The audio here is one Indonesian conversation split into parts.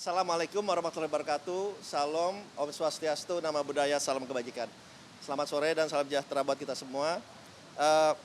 Assalamualaikum warahmatullahi wabarakatuh. Salam, Om Swastiastu, Nama Budaya, Salam Kebajikan. Selamat sore dan salam sejahtera buat kita semua. Eh,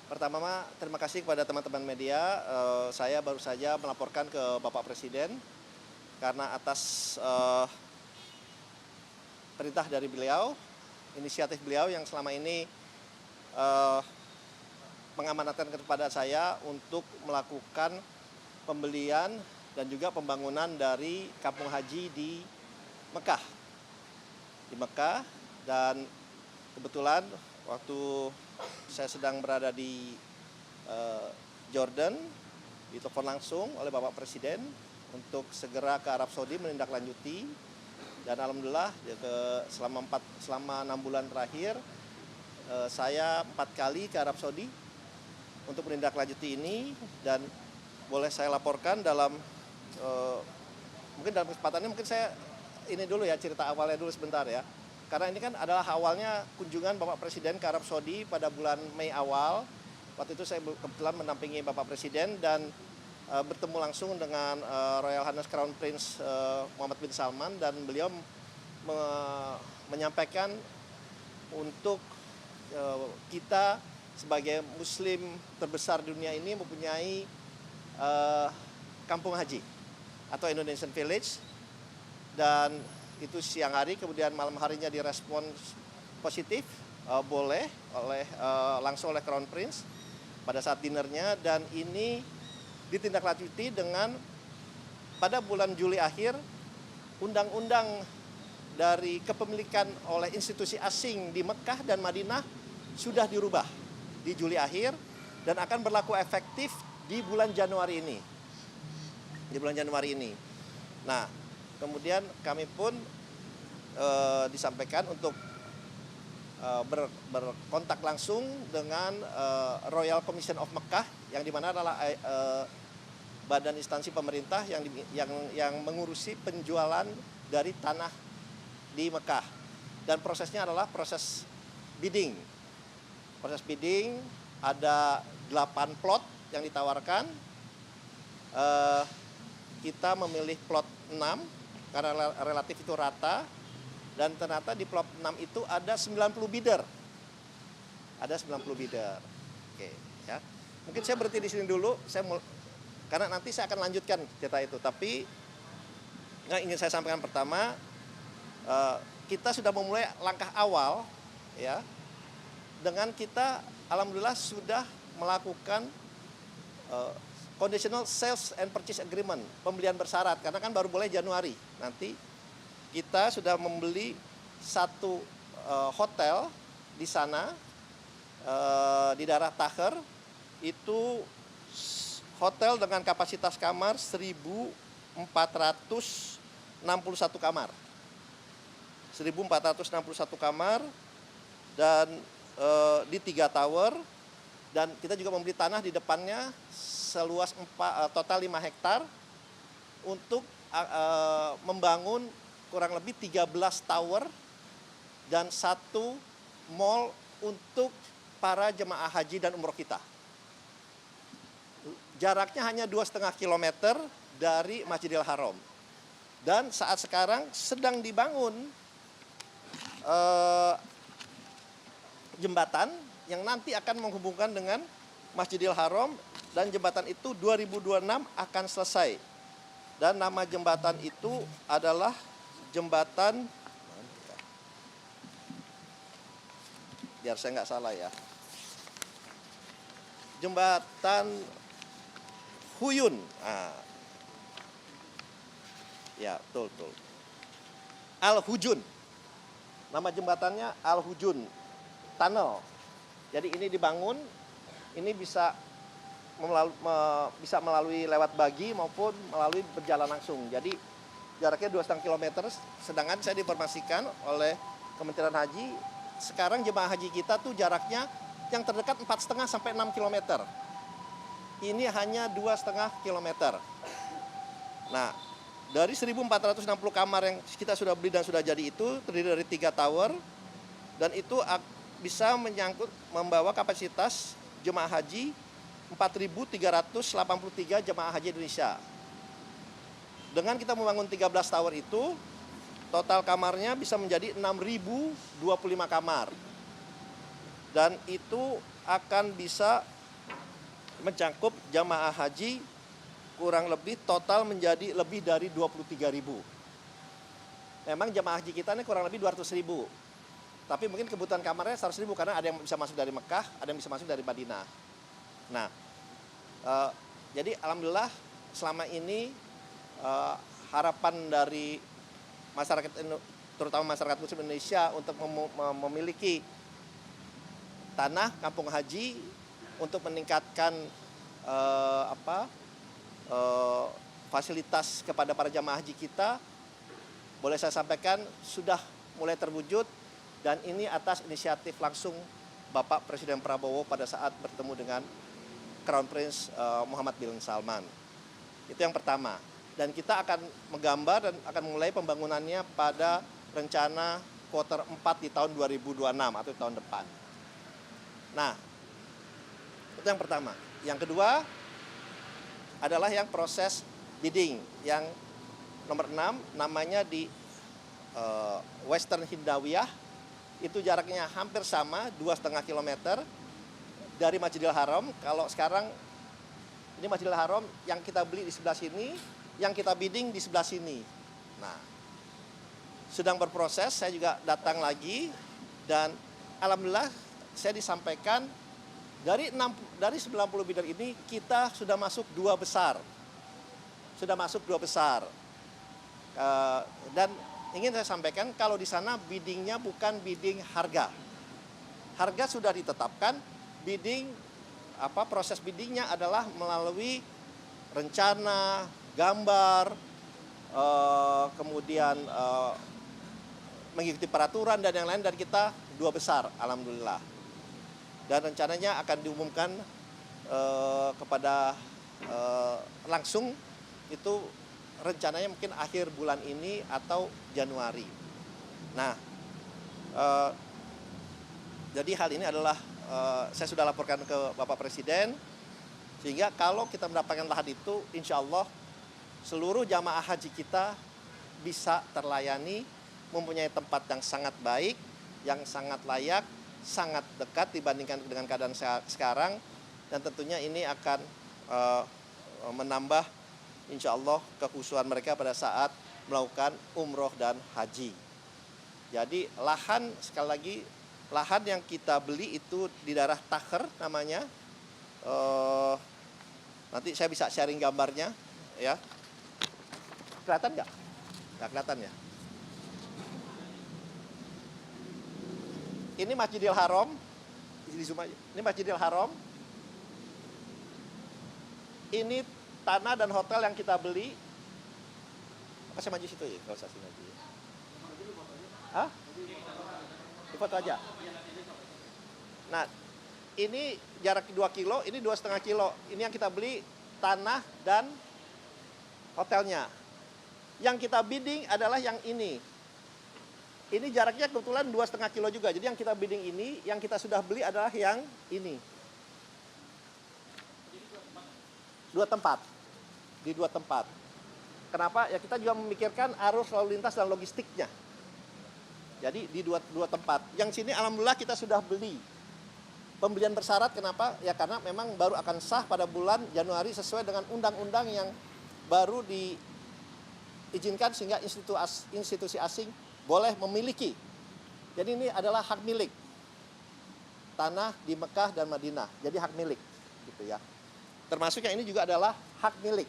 Pertama, terima kasih kepada teman-teman media. Saya baru saja melaporkan ke Bapak Presiden karena atas perintah dari beliau, inisiatif beliau yang selama ini mengamanatkan kepada saya untuk melakukan pembelian dan juga pembangunan dari kampung haji di Mekah. Dan kebetulan waktu saya sedang berada di Jordan, ditelepon langsung oleh Bapak Presiden untuk segera ke Arab Saudi menindaklanjuti. Dan alhamdulillah selama 6 bulan terakhir saya 4 kali ke Arab Saudi untuk menindaklanjuti ini, dan boleh saya laporkan mungkin dalam kesempatannya mungkin saya ini dulu ya, cerita awalnya dulu sebentar ya. Karena ini kan adalah awalnya kunjungan Bapak Presiden ke Arab Saudi pada bulan Mei awal. Waktu itu saya kebetulan mendampingi Bapak Presiden dan bertemu langsung dengan Royal Highness Crown Prince Muhammad bin Salman, dan beliau menyampaikan untuk kita sebagai Muslim terbesar di dunia ini mempunyai kampung haji atau Indonesian Village, dan itu siang hari, kemudian malam harinya direspon positif boleh langsung oleh Crown Prince pada saat dinernya, dan ini ditindaklanjuti dengan pada bulan Juli akhir undang-undang dari kepemilikan oleh institusi asing di Mekah dan Madinah sudah dirubah di Juli akhir dan akan berlaku efektif di bulan Januari ini. Nah, kemudian kami pun disampaikan untuk berkontak langsung dengan Royal Commission of Mekah, yang dimana adalah badan instansi pemerintah yang mengurusi penjualan dari tanah di Mekah. Dan prosesnya adalah proses bidding. Proses bidding, ada 8 plot yang ditawarkan. Kita memilih plot 6 karena relatif itu rata, dan ternyata di plot 6 itu ada 90 bidder. Oke, ya. Mungkin saya berhenti di sini dulu, karena nanti saya akan lanjutkan cerita itu. Tapi yang ingin saya sampaikan pertama, kita sudah memulai langkah awal ya, dengan kita alhamdulillah sudah melakukan conditional sales and purchase agreement, pembelian bersyarat, karena kan baru boleh Januari. Nanti kita sudah membeli satu hotel di sana, di daerah Taher. Itu hotel dengan kapasitas kamar 1.461 kamar. 1.461 kamar, dan di 3 tower. Dan kita juga membeli tanah di depannya seluas total 5 hektar untuk membangun kurang lebih 13 tower dan 1 mall untuk para jemaah haji dan umroh kita. Jaraknya hanya 2,5 km dari Masjidil Haram. Dan saat sekarang sedang dibangun jembatan yang nanti akan menghubungkan dengan Masjidil Haram, dan jembatan itu 2026 akan selesai. Dan nama jembatan itu adalah jembatan, biar saya nggak salah ya, jembatan Huyun. Ya, betul. Al-Hujun. Nama jembatannya Al-Hujun Tunnel. Jadi ini dibangun, ini bisa melalui lewat bagi maupun melalui berjalan langsung. Jadi jaraknya 2,5 km, sedangkan saya diinformasikan oleh Kementerian Haji, sekarang jemaah haji kita tuh jaraknya yang terdekat 4,5 sampai 6 km. Ini hanya 2,5 km. Nah, dari 1.460 kamar yang kita sudah beli dan sudah jadi itu terdiri dari 3 tower, dan itu bisa membawa kapasitas jemaah haji 4.383 jemaah haji Indonesia. Dengan kita membangun 13 tower itu, total kamarnya bisa menjadi 6.025 kamar. Dan itu akan bisa mencakup jamaah haji kurang lebih total menjadi lebih dari 23.000. Memang jamaah haji kita ini kurang lebih 200.000. Tapi mungkin kebutuhan kamarnya 100.000 karena ada yang bisa masuk dari Mekah, ada yang bisa masuk dari Madinah. Nah, jadi alhamdulillah selama ini harapan dari masyarakat, terutama masyarakat Muslim Indonesia untuk memiliki tanah kampung haji untuk meningkatkan fasilitas kepada para jamaah haji kita, boleh saya sampaikan sudah mulai terwujud. Dan ini atas inisiatif langsung Bapak Presiden Prabowo pada saat bertemu dengan Crown Prince Muhammad bin Salman. Itu yang pertama. Dan kita akan menggambar dan akan mulai pembangunannya pada rencana kuartal 4 di tahun 2026 atau tahun depan. Nah, itu yang pertama. Yang kedua adalah yang proses bidding yang nomor 6, namanya di Western Hindawiyah. Itu jaraknya hampir sama, 2,5 km dari Masjidil Haram. Kalau sekarang ini Masjidil Haram yang kita beli di sebelah sini, yang kita bidding di sebelah sini. Nah, sedang berproses, saya juga datang lagi dan alhamdulillah saya disampaikan dari 90 bidder ini kita sudah masuk 2 besar. Sudah masuk 2 besar. Dan ingin saya sampaikan kalau di sana biddingnya bukan bidding harga. Harga sudah ditetapkan, bidding proses biddingnya adalah melalui rencana, gambar, kemudian mengikuti peraturan dan yang lain, dan kita 2 besar alhamdulillah. Dan rencananya akan diumumkan kepada langsung itu rencananya mungkin akhir bulan ini atau Januari. Nah, jadi hal ini adalah saya sudah laporkan ke Bapak Presiden, sehingga kalau kita mendapatkan lahan itu, insya Allah seluruh jamaah haji kita bisa terlayani, mempunyai tempat yang sangat baik, yang sangat layak, sangat dekat dibandingkan dengan keadaan sekarang, dan tentunya ini akan menambah insya Allah kekhusyuan mereka pada saat melakukan umroh dan haji. Jadi lahan, sekali lagi, lahan yang kita beli itu di daerah Takher namanya. Nanti saya bisa sharing gambarnya, ya. Kelihatan nggak? Nggak kelihatan ya. Ini Masjidil Haram. Di zoom aja. Ini Masjidil Haram. Ini tanah dan hotel yang kita beli. Apa saya maju situ ya? Kalau saya sini maju ya. Hah? Di foto aja. Nah, ini jarak 2 kilo, ini 2,5 kilo. Ini yang kita beli tanah dan hotelnya. Yang kita bidding adalah yang ini. Ini jaraknya kebetulan 2,5 kilo juga. Jadi yang kita bidding ini, yang kita sudah beli adalah yang ini. 2 tempat. Di 2 tempat. Kenapa? Ya kita juga memikirkan arus lalu lintas dan logistiknya. Jadi di dua tempat. Yang sini alhamdulillah kita sudah beli. Pembelian bersyarat, kenapa? Ya karena memang baru akan sah pada bulan Januari sesuai dengan undang-undang yang baru diizinkan sehingga institusi asing boleh memiliki. Jadi ini adalah hak milik. Tanah di Mekah dan Madinah. Jadi hak milik gitu ya. Termasuk yang ini juga adalah hak milik.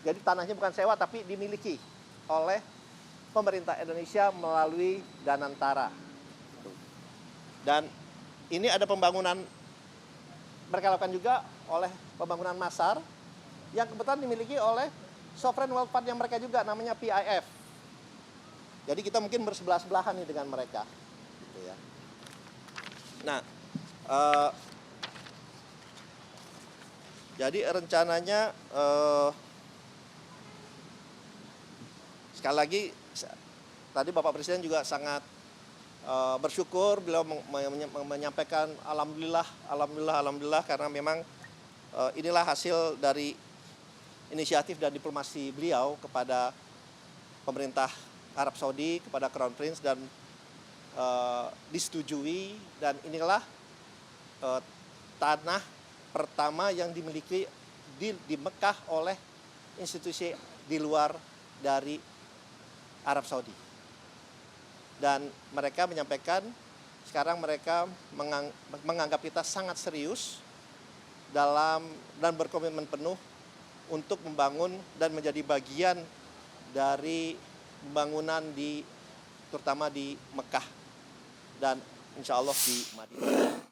Jadi tanahnya bukan sewa tapi dimiliki oleh pemerintah Indonesia melalui Danantara. Dan ini ada pembangunan, mereka lakukan juga oleh pembangunan Masar yang kebetulan dimiliki oleh Sovereign Wealth Fund yang mereka juga namanya PIF. Jadi kita mungkin bersebelah-sebelahan nih dengan mereka. Gitu ya. Nah, jadi rencananya sekali lagi tadi Bapak Presiden juga sangat bersyukur, beliau menyampaikan alhamdulillah karena memang inilah hasil dari inisiatif dan diplomasi beliau kepada pemerintah Arab Saudi, kepada Crown Prince, dan disetujui, dan inilah tanah pertama yang dimiliki di Mekah oleh institusi di luar dari Arab Saudi. Dan mereka menyampaikan sekarang mereka menganggap kita sangat serius dan berkomitmen penuh untuk membangun dan menjadi bagian dari pembangunan terutama di Mekah dan insya Allah di Madinah.